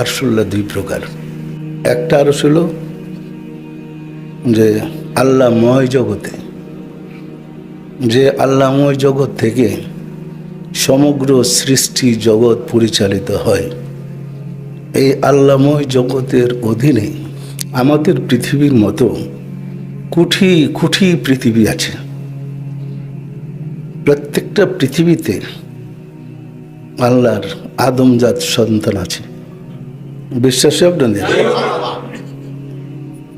আরশুল্লাহ দুই প্রকার। একটা আরশ হলো যে আল্লাহময় জগতে, যে আল্লাহময় জগৎ থেকে সমগ্র সৃষ্টি জগৎ পরিচালিত হয়। এই আল্লাহময় জগতের অধীনে আমাদের পৃথিবীর মতো কোটি কোটি পৃথিবী আছে। প্রত্যেকটা পৃথিবীতে আল্লাহর আদমজাত সন্তান আছে। বিশ্বাস আপনাদের?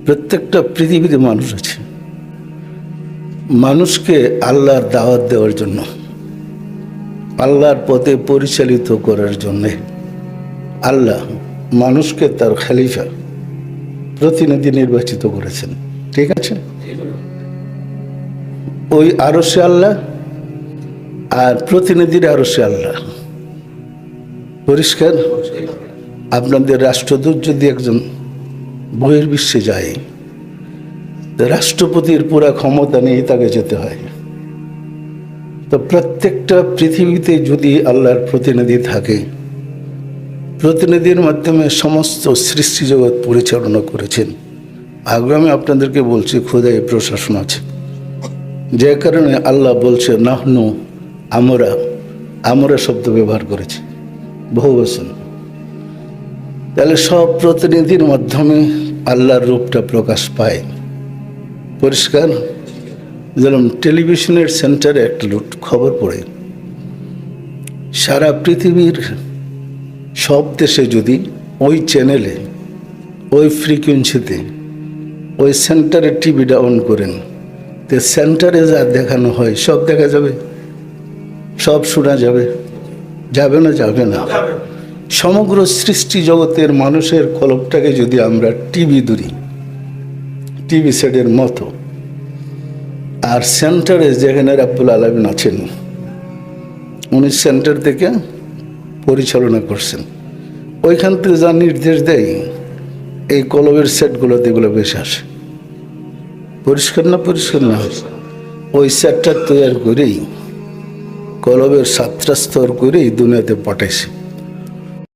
প্রত্যেকটা পৃথিবীতে মানুষ আছে। মানুষকে আল্লাহর দাওয়াত দেওয়ার জন্য, আল্লাহর পথে পরিচালিত করার জন্যে আল্লাহ মানুষকে তার খলিফা, প্রতিনিধি নির্বাচিত করেছেন। ঠিক আছে? ওই আরশে আল্লাহ আর প্রতিনিধির আরশে আল্লাহ। পরিষ্কার? আপনাদের রাষ্ট্রদূত যদি একজন বহির্বিশ্বে যায়, রাষ্ট্রপতির পুরা ক্ষমতা নিয়ে তাকে যেতে হয়। তো প্রত্যেকটা পৃথিবীতে যদি আল্লাহর প্রতিনিধি থাকে, প্রতিনিধির মাধ্যমে সমস্ত সৃষ্টি জগৎ পরিচালনা করেছেন। আগে আমি আপনাদেরকে বলছি খোদাই প্রশাসন আছে, যে কারণে আল্লাহ বলছে নাহনু, আমরা শব্দ ব্যবহার করেছি বহু বচন। তাহলে সব প্রতিনিধির মাধ্যমে আল্লাহর রূপটা প্রকাশ পায়। পরিষ্কার? যেমন টেলিভিশনের সেন্টারে একটা খবর পড়ে, সারা পৃথিবীর সব দেশে যদি ওই চ্যানেলে, ওই ফ্রিকোয়েন্সিতে, ওই সেন্টারে টিভিটা অন করেন, তো সেন্টারে যা দেখানো হয় সব দেখা যাবে, সব শোনা যাবে। যাবে না? যাবে না। সমগ্র সৃষ্টি জগতের মানুষের কলবটাকে যদি আমরা টিভি ধরি, টিভি সেটের মতো, আর সেন্টারে যেখানে রাব্বুল আলামিন আছেন, উনি সেন্টার থেকে পরিচালনা করছেন, ওইখান থেকে যা নির্দেশ দেয় এই কলবের সেটগুলোতে এগুলো বেশি আসে। পরিষ্কার না? পরিষ্কার না? ওই সেটটা তৈরি করেই কলবের 7টা স্তর করেই দুনিয়াতে পাঠাইছে।